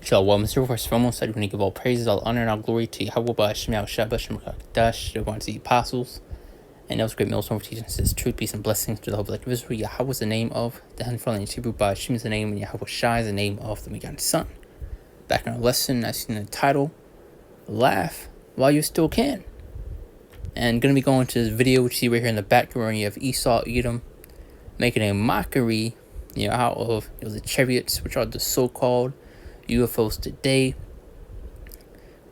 Shalom, Mr. First foremost, I do want to give all praises, all honor, and all glory to Yahweh, Ba'ashem, Yahushua, Ba'ashem, Kakdash, the ones, the apostles, and those great millstone for teaching us truth, peace, and blessings to the whole collective Israel. Yahweh is the name of the Heavenly in Hebrew, Ba'ashem is the name, and Yahweh Shai is the name of the begotten Son. Back in our lesson, I seen the title, Laugh While You Still Can. And going to be going to this video, which you see right here in the background, you have Esau, Edom, making a mockery, out of the Chariots, which are the so-called UFOs today.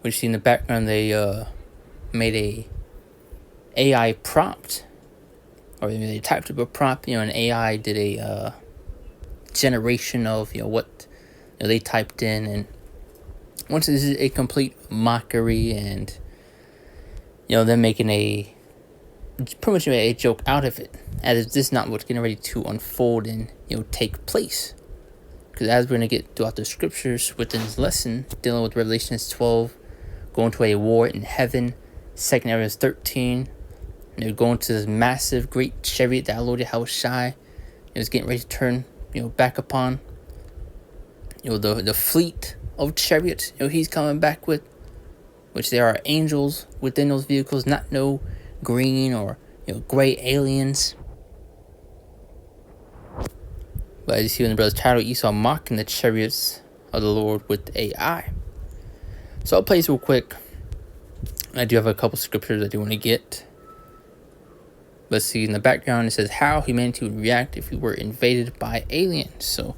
Which you see in the background, they made a AI prompt, or they typed up a prompt, and AI did a generation of what they typed in, and once this is a complete mockery, and them making pretty much a joke out of it, as if this is not what's getting ready to unfold and take place. Because as we're going to get throughout the scriptures within this lesson, dealing with Revelations 12, going to a war in heaven, 2 Chariots 13, and they're going to this massive, great chariot that our Lord Yahushua is getting ready to turn, back upon. The fleet of chariots, he's coming back with, which there are angels within those vehicles, not no green or gray aliens. But as you see in the brother's title, Esau mocking the chariots of the Lord with AI. So I'll play this real quick. I do have a couple scriptures I do want to get. Let's see, in the background it says how humanity would react if we were invaded by aliens. So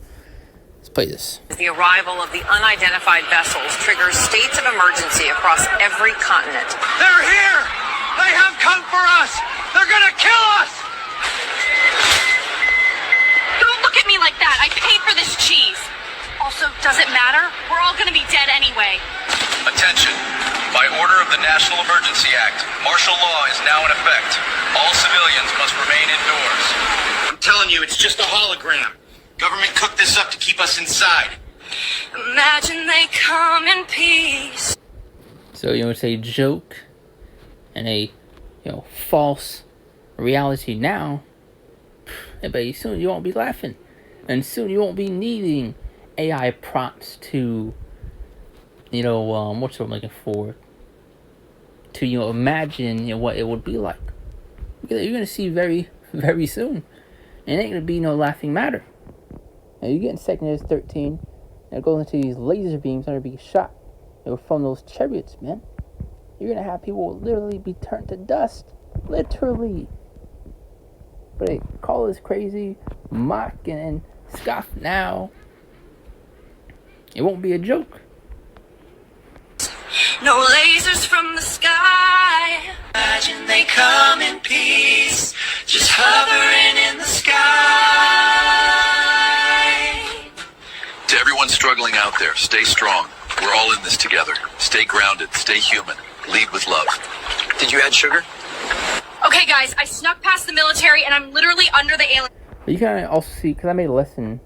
let's play this. The arrival of the unidentified vessels triggers states of emergency across every continent. They're here! They have come for us! They're gonna kill us! Don't look at me like that! I paid for this cheese! Also, does it matter? We're all gonna be dead anyway. Attention! By order of the National Emergency Act, martial law is now in effect. All civilians must remain indoors. I'm telling you, it's just a hologram. Government cooked this up to keep us inside. Imagine they come in peace. So it's a joke and a false reality now. But soon you won't be laughing, and soon you won't be needing AI prompts to what's what I'm looking for, to imagine what it would be like. You're gonna see very, very soon. And it ain't gonna be no laughing matter. Now you get in 2 Chariots 13, and it goes into these laser beams that are being shot from those chariots, man. You're gonna have people literally be turned to dust. Literally. But they call this crazy, mock and scoff now. It won't be a joke. No lasers from the sky. Imagine they come in peace, just hovering in the sky. To everyone struggling out there, stay strong. We're all in this together. Stay grounded, stay human. Lead with love. Did you add sugar? Okay, guys, I snuck past the military and I'm literally under the alien. But you kind of also see, because I made a lesson,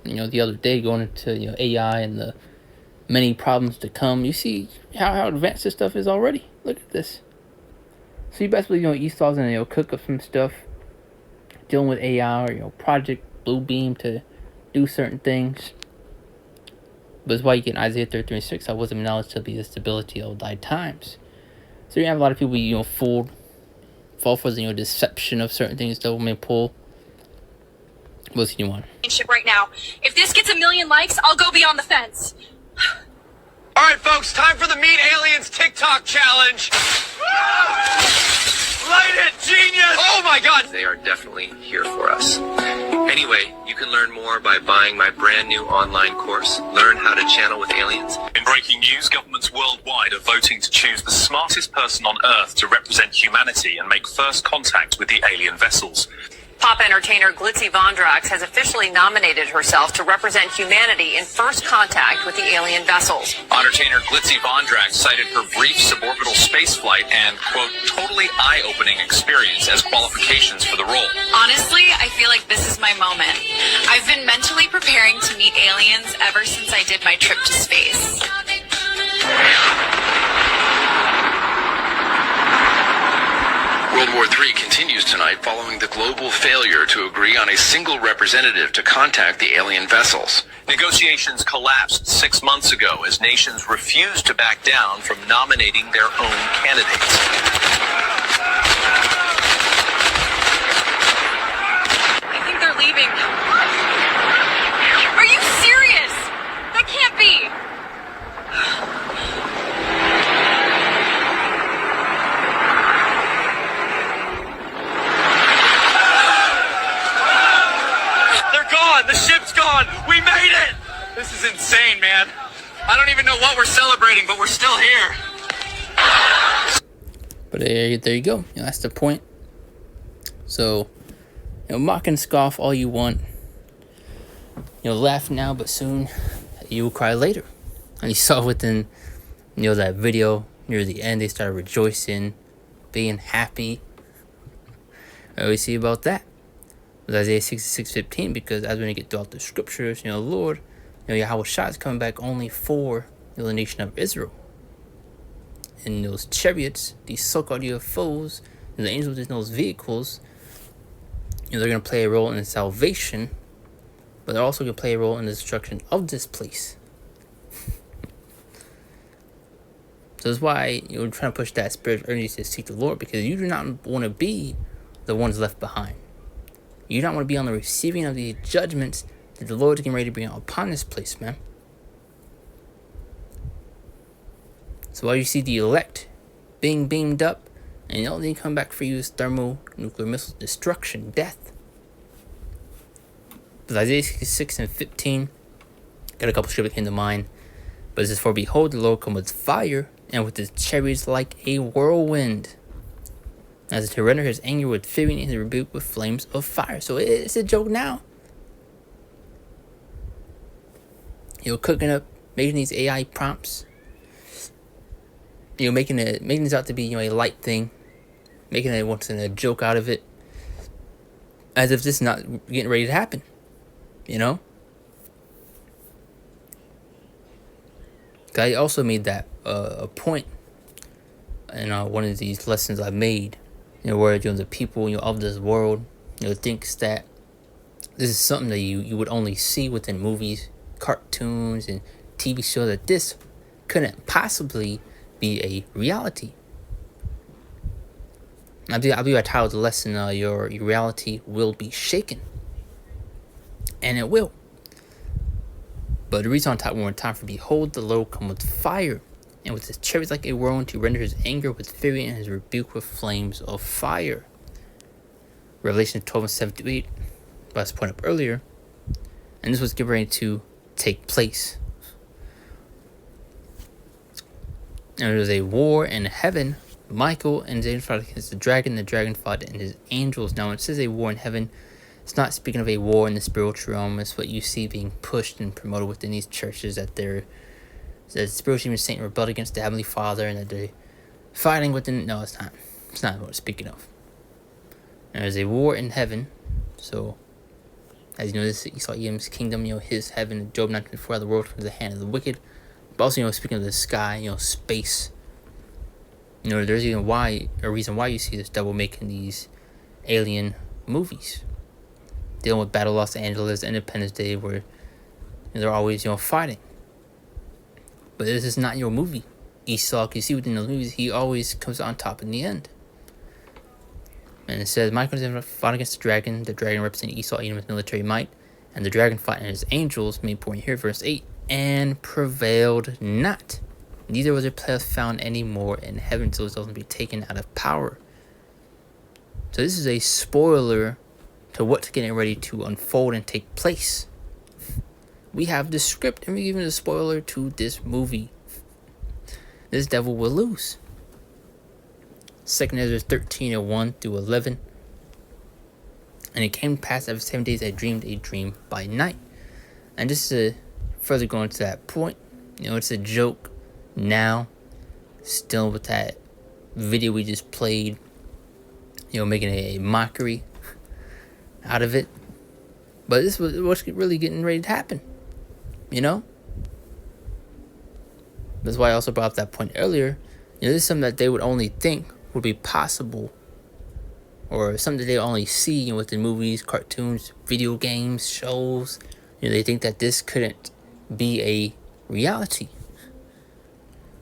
the other day going into AI and the many problems to come. You see how advanced this stuff is already. Look at this. So you best believe Esau's gonna cook up some stuff, dealing with AI or Project Bluebeam to do certain things. But it's why you get in Isaiah 33:6. I wasn't knowledge to be the stability of thy times. So you have a lot of people fall for the deception of certain things that may pull. What's the new one? Ship right now. If this gets 1 million likes, I'll go beyond the fence. All right, folks, time for the Meet Aliens TikTok challenge. Light it, genius! Oh my God! They are definitely here for us. Anyway, you can learn more by buying my brand new online course, Learn How to Channel with Aliens. In breaking news, governments worldwide are voting to choose the smartest person on Earth to represent humanity and make first contact with the alien vessels. Pop entertainer Glitzy Vondrax has officially nominated herself to represent humanity in first contact with the alien vessels. Entertainer Glitzy Vondrax cited her brief suborbital spaceflight and, quote, totally eye-opening experience as qualifications for the role. Honestly, I feel like this is my moment. I've been mentally preparing to meet aliens ever since I did my trip to space. World War III continues tonight following the global failure to agree on a single representative to contact the alien vessels. Negotiations collapsed 6 months ago as nations refused to back down from nominating their own candidates. I think they're leaving. Are you serious? That can't be. They're gone. The ship's gone. We made it. This is insane, man. I don't even know what we're celebrating, but we're still here. But there you go. That's the point. So, mock and scoff all you want. Laugh now, but soon you will cry later. And you saw within, that video near the end, they started rejoicing, being happy. What do we see about that? It was Isaiah 66:15, because as we're going to get throughout the scriptures, Lord, Yahweh Shah is coming back only for the nation of Israel. And those chariots, these so-called UFOs, the angels in those vehicles, they're going to play a role in the salvation, but they're also going to play a role in the destruction of this place. So that's why we're trying to push that spirit of urgency to seek the Lord, because you do not want to be the ones left behind. You don't want to be on the receiving of these judgments that the Lord is getting ready to bring out upon this place, man. So while you see the elect being beamed up, and the only thing coming back for you is thermonuclear missiles, destruction, death. But Isaiah 66:15, got a couple scriptures that came to mind. But it says, "For behold, the Lord come with fire, and with his chariots like a whirlwind, as to render his anger with fury and his rebuke with flames of fire." So it's a joke now. Cooking up, making these AI prompts. Making this out to be a light thing, making it once in a joke out of it, as if this is not getting ready to happen. I also made that a point in one of these lessons I made, where the people of this world thinks that this is something that you would only see within movies, cartoons, and TV shows, that this couldn't possibly be a reality. I believe I titled the lesson, your reality will be shaken. And it will. But the reason on top one more time, "For behold, the Lord come with fire, and with his chariots like a whirlwind, to render his anger with fury and his rebuke with flames of fire." Revelation 12:7-8, I was pointing up earlier. And this was getting ready to take place. And there was a war in heaven. Michael and Satan fought against the dragon fought and his angels. Now, when it says a war in heaven, it's not speaking of a war in the spiritual realm. It's what you see being pushed and promoted within these churches, that spiritual demons, Satan, rebelled against the Heavenly Father, and that they're fighting within. No, it's not. It's not what it's speaking of. And there's a war in heaven. So, as you know, this Esau Edom's kingdom, his heaven, Job 9:24, the world from the hand of the wicked. But also, speaking of the sky, space. There's even a reason why you see this devil making these alien movies, dealing with Battle Los Angeles, Independence Day, where they're always fighting. But this is not your movie. Esau, you see within those movies, he always comes on top in the end. And it says, Michael fought against the dragon representing Esau, Edom's military might, and the dragon fought and his angels, main point here, verse 8, and prevailed not. Neither was there place found any more in heaven, so it's going to be taken out of power. So this is a spoiler to what's getting ready to unfold and take place. We have the script, and we're giving a spoiler to this movie. This devil will lose. 2 Ezra 13:1-11. And it came to pass after 7 days I dreamed a dream by night. And just to further go into that point, it's a joke now, still with that video we just played, making a mockery out of it. But this was what's really getting ready to happen, That's why I also brought up that point earlier. This is something that they would only think would be possible, or something that they only see within movies, cartoons, video games, shows, They think that this couldn't be a reality.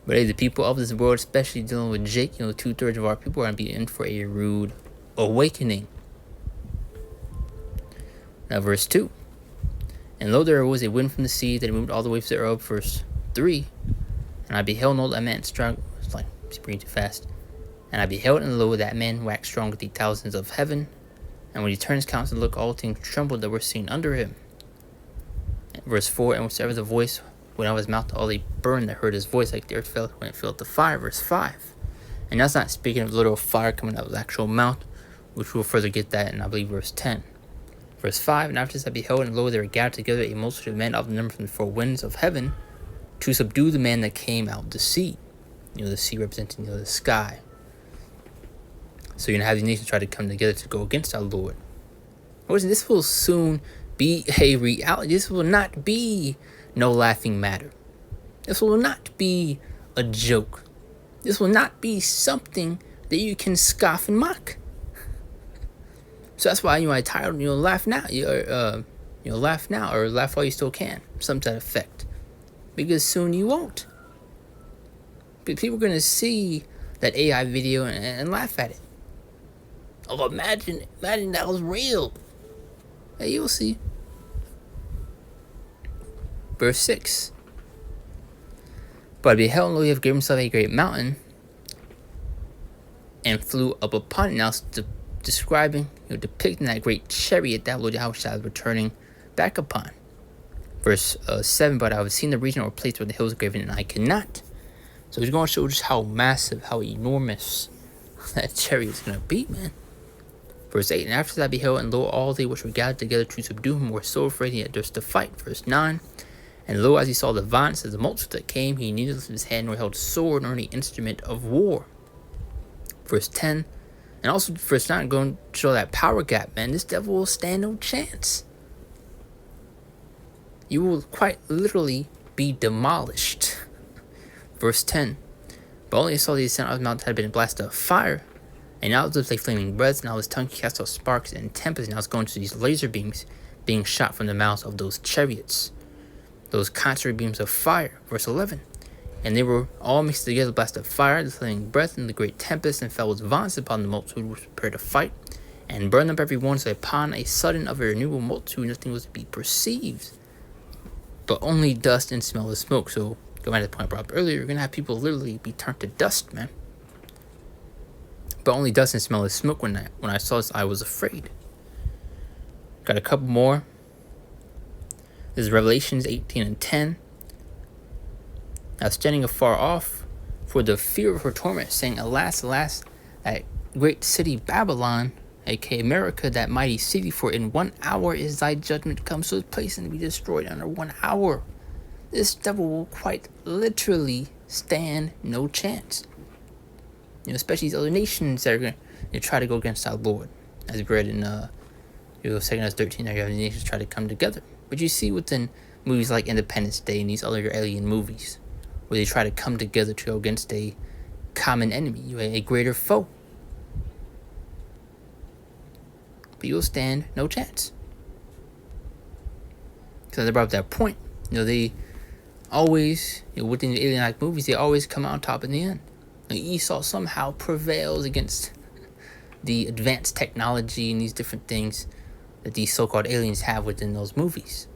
But hey, the people of this world, especially dealing with Jake, 2/3 of our people are going to be in for a rude awakening. Now, verse 2. And lo, there was a wind from the sea that moved all the waves thereof. Verse 3. And I beheld, and lo, that man strong. It's like, it's breathing too fast. And I beheld, and lo, that man waxed strong with the thousands of heaven. And when he turned his countenance to look, all things trembled that were seen under him. Verse 4. And whatsoever the voice went out of his mouth, all they burned that heard his voice, like the earth fell when it filled the fire. Verse 5. And that's not speaking of literal fire coming out of his actual mouth, which we'll further get that in, I believe, verse 10. Verse 5. And after this I beheld, and lo, there were gathered together a multitude of men of the number from the four winds of heaven, to subdue the man that came out of the sea. The sea representing the sky. So you're going to have these nations try to come together to go against our Lord. Listen, this will soon be a reality. This will not be no laughing matter. This will not be a joke. This will not be something that you can scoff and mock. So that's why I titled, laugh now. Laugh now, or laugh while you still can. Something to that effect. Because soon you won't. People are going to see that AI video and laugh at it. Oh, imagine that was real. Hey, you'll see. Verse 6. But I beheld, and lo, he hath given himself a great mountain, and flew up upon it. Now it's describing, depicting that great chariot that Lord Yahweh is returning back upon. Verse 7. But I have seen the region or place where the hills are graven, and I cannot. So he's going to show just how massive, how enormous that chariot is going to be, man. Verse 8. And after that I beheld, and lo, all they which were gathered together to subdue him were so afraid he had durst to fight. Verse 9. And lo, as he saw the violence of the multitude that came, he neither lifted his hand nor held sword nor any instrument of war. Verse 10. And also verse 9 going to show that power gap, man. This devil will stand no chance. You will quite literally be demolished. Verse 10. But only I saw the ascent of the mountain had been blasted of fire. And now it was like flaming breath, and now his tongue cast out sparks and tempests. Now it's going to these laser beams being shot from the mouths of those chariots. Those contrary beams of fire. Verse 11. And they were all mixed together, blast of fire, the flaming breath, and the great tempest, and fell with violence upon the multitude which was prepared to fight, and burned up every one, so upon a sudden of a renewable multitude nothing was to be perceived, but only dust and smell of smoke. So, going back to the point I brought up earlier, you're going to have people literally be turned to dust, man. But only dust and smell of smoke. When I saw this, I was afraid. Got a couple more. This is Revelations 18 and 10. Now standing afar off, for the fear of her torment, saying, Alas, alas, that great city Babylon, aka America, that mighty city, for in 1 hour is thy judgment come to its place, and be destroyed under 1 hour. This devil will quite literally stand no chance. Especially these other nations that are going to try to go against our Lord. As we read in 2 Kings 13, there you have the nations try to come together. But you see within movies like Independence Day and these other alien movies, where they try to come together to go against a common enemy, a greater foe. But you'll stand no chance. Because I brought up that point. They always, within the alien-like movies, they always come out on top in the end. Esau somehow prevails against the advanced technology and these different things that these so-called aliens have within those movies.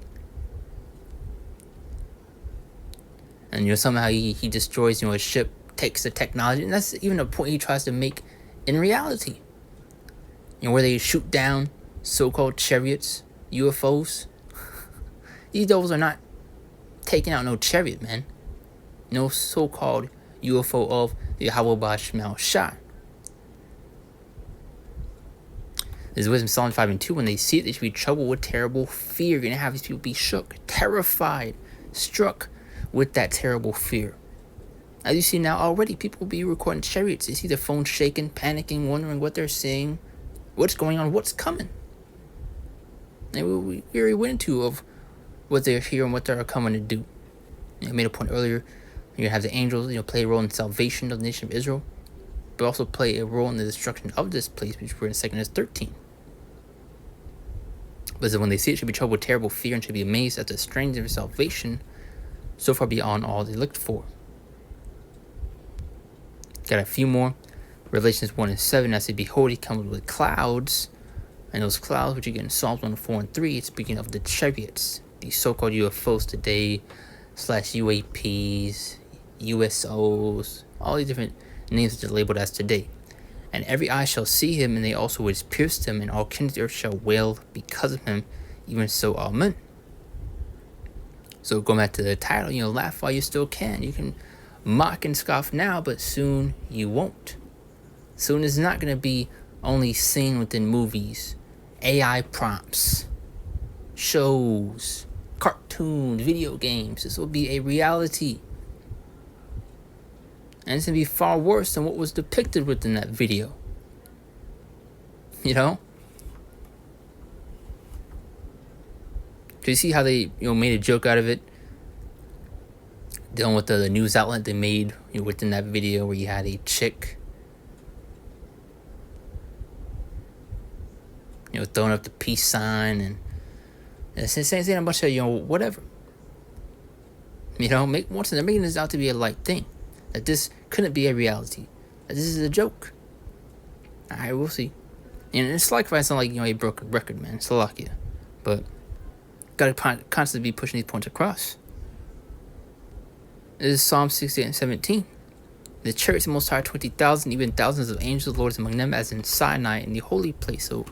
And somehow he destroys a ship, takes the technology, and that's even a point he tries to make in reality. Where they shoot down so-called chariots, UFOs. These devils are not taking out no chariot, man. No so-called UFO of the Yahweh Shemel Shah. This is Wisdom Psalm 5 and 2. When they see it, they should be troubled with terrible fear. You're going to have these people be shook, terrified, struck with that terrible fear. As you see now already, people will be recording chariots. You see their phones shaking, panicking, wondering what they're seeing, what's going on, what's coming. And we already went into of what they're here and what they're coming to do. I made a point earlier. You're going to have the angels, play a role in the salvation of the nation of Israel, but also play a role in the destruction of this place, which we're in 2 Kings 13. But when they see it, should be troubled with terrible fear and should be amazed at the strength of their salvation, so far beyond all they looked for. Got a few more. Revelations 1 and 7, as they behold, he comes with clouds. And those clouds, which you get in Psalms 1, 4, and 3, it's speaking of the chariots, these so-called UFOs today, / UAPs, USOs, all these different names that are labeled as today. And every eye shall see him, and they also which pierced him, and all kings of the earth shall wail because of him, even so, amen. So going back to the title, laugh while you still can. You can mock and scoff now, but soon you won't. Soon is not going to be only seen within movies, AI prompts, shows, cartoons, video games. This will be a reality. And it's going to be far worse than what was depicted within that video. Do you see how they made a joke out of it? Dealing with the news outlet they made within that video where you had a chick throwing up the peace sign and saying a bunch of whatever. They're making this out to be a light thing. That this couldn't be a reality. That this is a joke. Alright, we'll see. And it's like if I sound like a broken record, man. Slovakia. But gotta constantly be pushing these points across. This is Psalm 68 and 17. The chariots of the Most High 20,000, even thousands of angels, the Lord is among them, as in Sinai in the holy place. So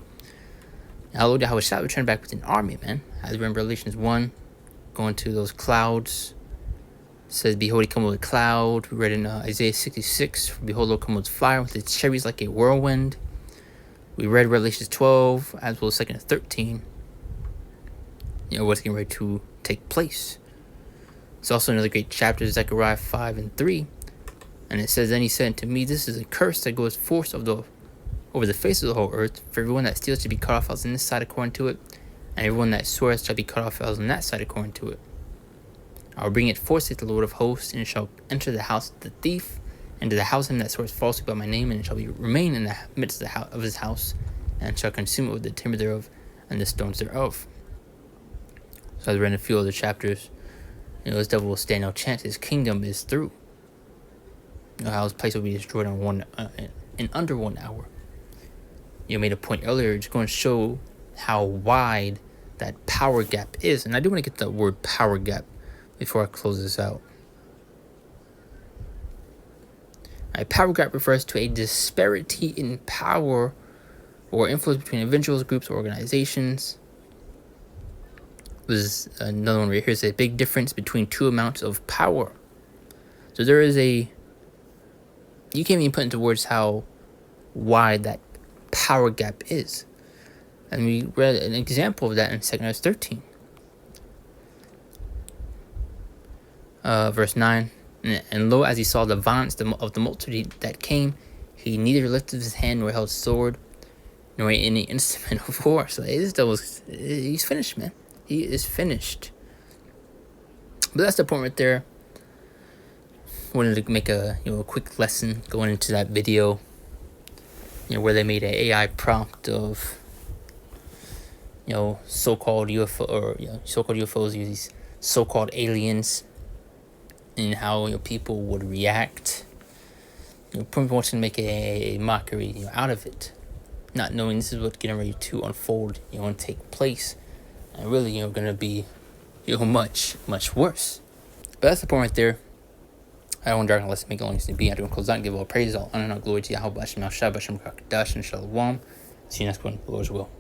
now Lord Yahweh shall return back with an army, man. As we remember Revelations 1, going to those clouds. It says, behold, he comes with a cloud. We read in Isaiah 66, behold, Lord comes with fire, with his chariots like a whirlwind. We read Revelations 12, as well as 2 and 13. What's getting ready to take place. It's also another great chapter, Zechariah 5 and 3. And it says, then he said to me, this is a curse that goes forth over the face of the whole earth. For everyone that steals shall be cut off on this side according to it, and everyone that swears shall be cut off on that side according to it. I will bring it forth, saith the Lord of hosts, and it shall enter the house of the thief, and to the house of him that swears falsely by my name, and it shall remain in the midst of his house, and shall consume it with the timber thereof, and the stones thereof. So as we read in a few other chapters, this devil will stand no chance. His kingdom is through. How his place will be destroyed in under 1 hour. You made a point earlier, it's going to show how wide that power gap is. And I do want to get that word power gap before I close this out. A power gap refers to a disparity in power or influence between individuals, groups, or organizations. There's another one right here. It's a big difference between two amounts of power. So there is you can't even put into words how wide that power gap is. And we read an example of that in 2 Corinthians 13. Verse 9. And lo, as he saw the violence of the multitude that came, he neither lifted his hand nor held sword, nor any instrument of war. So he's finished, man. He is finished. But that's the point right there. Wanted to make a quick lesson going into that video, where they made an AI prompt of so-called UFO or so-called UFOs, these so-called aliens, and how people would react. Pretty much to make a mockery out of it, not knowing this is what's getting ready to unfold, and take place, and really going to be much worse. But that's the point right there. I don't want to let's make it long as to be. I don't close out and give all praise, all honor, and all glory to Yahweh, Hashem, Shabbat, Shem, Kakadash, and Shalom. See you next one, Lord's will.